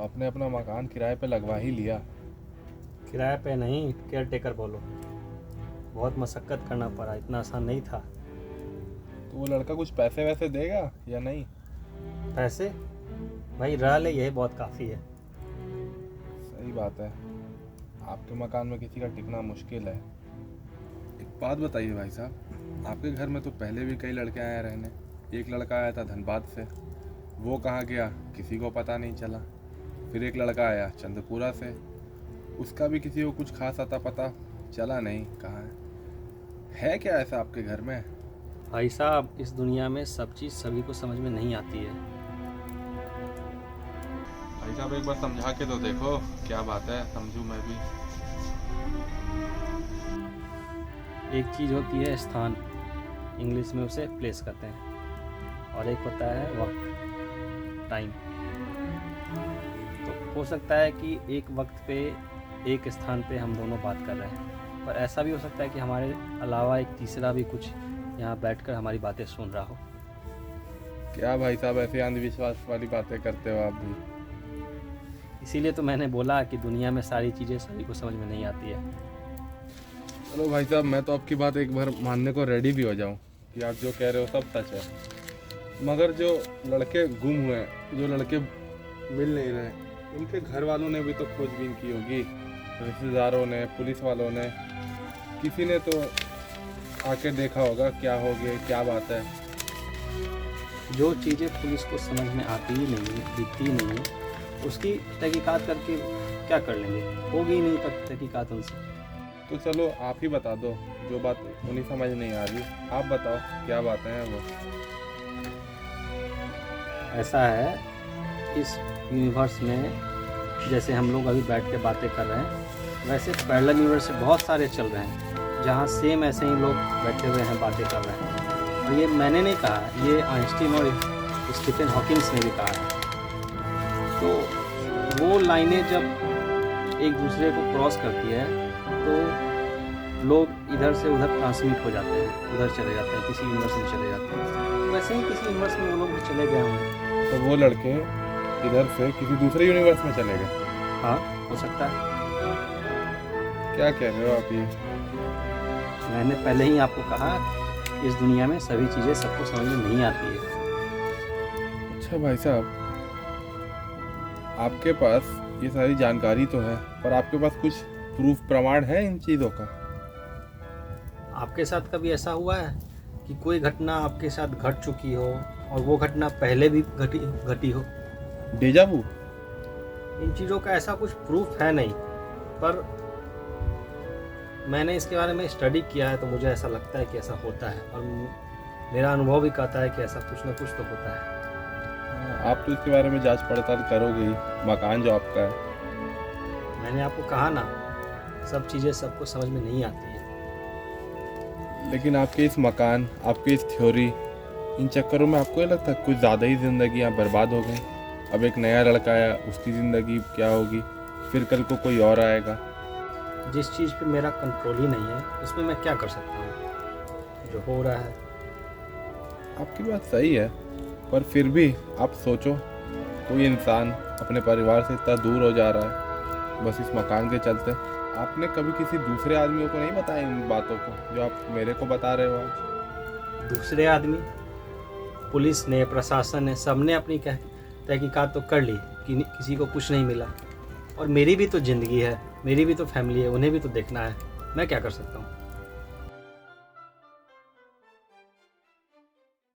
आपने अपना मकान किराए पे लगवा ही लिया। किराए पे नहीं, केयर टेकर बोलो। बहुत मशक्क़त करना पड़ा, इतना आसान नहीं था। तो वो लड़का कुछ पैसे वैसे देगा या नहीं? पैसे भाई रह ले, यही बहुत काफ़ी है। सही बात है, आपके मकान में किसी का टिकना मुश्किल है। एक बात बताइए भाई साहब, आपके घर में तो पहले भी कई लड़के आए रहने। एक लड़का आया था धनबाद से, वो कहाँ गया किसी को पता नहीं चला। फिर एक लड़का आया चंद्रपुरा से, उसका भी किसी को कुछ खास आता पता चला नहीं कहाँ है क्या ऐसा आपके घर में? भाई साहब, इस दुनिया में सब चीज़ सभी को समझ में नहीं आती है। भाई साहब एक बार समझा के तो देखो, क्या बात है, समझूं मैं भी। एक चीज़ होती है स्थान, इंग्लिश में उसे प्लेस कहते हैं, और एक होता है वक्त, टाइम। तो हो सकता है कि एक वक्त पे एक स्थान पे हम दोनों बात कर रहे हैं, पर ऐसा भी हो सकता है कि हमारे अलावा एक तीसरा भी कुछ यहाँ बैठकर हमारी बातें सुन रहा हो। क्या भाई साहब ऐसे अंधविश्वास वाली बातें करते हो आप भी? इसीलिए तो मैंने बोला कि दुनिया में सारी चीज़ें सभी को समझ में नहीं आती है। चलो भाई साहब, मैं तो आपकी बात एक बार मानने को रेडी भी हो जाऊं कि आप जो कह रहे हो सब सच है, मगर जो लड़के गुम हुए, जो लड़के मिल नहीं रहे, उनके घर वालों ने भी तो खोजबीन की होगी, रिश्तेदारों ने, पुलिस वालों ने, किसी ने तो आके देखा होगा क्या हो गया, क्या बात है। जो चीज़ें पुलिस को समझ में आती ही नहीं, दिखती नहीं है, उसकी तहकीकात करके क्या कर लेंगे? होगी ही नहीं तक तहकीकात उनसे। तो चलो आप ही बता दो, जो बात उन्हें समझ नहीं आ रही, आप बताओ क्या बातें हैं वो। ऐसा है, इस यूनिवर्स में जैसे हम लोग अभी बैठ के बातें कर रहे हैं, वैसे पैरेलल यूनिवर्स बहुत सारे चल रहे हैं, जहाँ सेम ऐसे ही लोग बैठे हुए हैं, बातें कर रहे हैं। और ये मैंने नहीं कहा, ये आइंस्टीन और स्टीफन हॉकिंस ने भी कहा है। तो वो लाइनें जब एक दूसरे को क्रॉस करती है, तो लोग इधर से उधर ट्रांसमिट हो जाते हैं, उधर चले जाते हैं, किसी यूनिवर्स में चले जाते हैं। वैसे ही किसी यूनिवर्स में वो लोग भी चले गए होंगे। तो वो लड़के इधर से किसी दूसरे यूनिवर्स में चले गए? हाँ, हो सकता है। क्या कह रहे हो आप ये? मैंने पहले ही आपको कहा, इस दुनिया में सभी चीज़ें सबको समझ में नहीं आती है। अच्छा भाई साहब, आपके पास ये सारी जानकारी तो है, पर आपके पास कुछ प्रूफ, प्रमाण है इन चीज़ों का? आपके साथ कभी ऐसा हुआ है कि कोई घटना आपके साथ घट चुकी हो और वो घटना पहले भी घटी हो? डेजा वू? इन चीज़ों का ऐसा कुछ प्रूफ है नहीं, पर मैंने इसके बारे में स्टडी किया है, तो मुझे ऐसा लगता है कि ऐसा होता है, और मेरा अनुभव भी कहता है कि ऐसा कुछ ना कुछ तो होता है। आप तो इसके बारे में जांच पड़ताल करोगे ही, मकान जो आपका है। मैंने आपको कहा ना, सब चीज़ें सबको समझ में नहीं आती है। लेकिन आपके इस मकान, आपके इस थ्योरी, इन चक्करों में आपको नहीं लगता कुछ ज़्यादा ही ज़िंदगी यहाँ बर्बाद हो गई? अब एक नया लड़का आया, उसकी ज़िंदगी क्या होगी, फिर कल को कोई और आएगा। जिस चीज़ पे मेरा कंट्रोल ही नहीं है, उसमें मैं क्या कर सकता हूँ? जो हो रहा है। आपकी बात सही है, पर फिर भी आप सोचो, कोई इंसान अपने परिवार से इतना दूर हो जा रहा है बस इस मकान के चलते। आपने कभी किसी दूसरे आदमियों को नहीं बताया इन बातों को जो आप मेरे को बता रहे हो आज? दूसरे आदमी, पुलिस ने, प्रशासन ने, सबने अपनी तहकीकात तो कर ली कि किसी को कुछ नहीं मिला, और मेरी भी तो ज़िंदगी है, मेरी भी तो फैमिली है, उन्हें भी तो देखना है। मैं क्या कर सकता हूँ?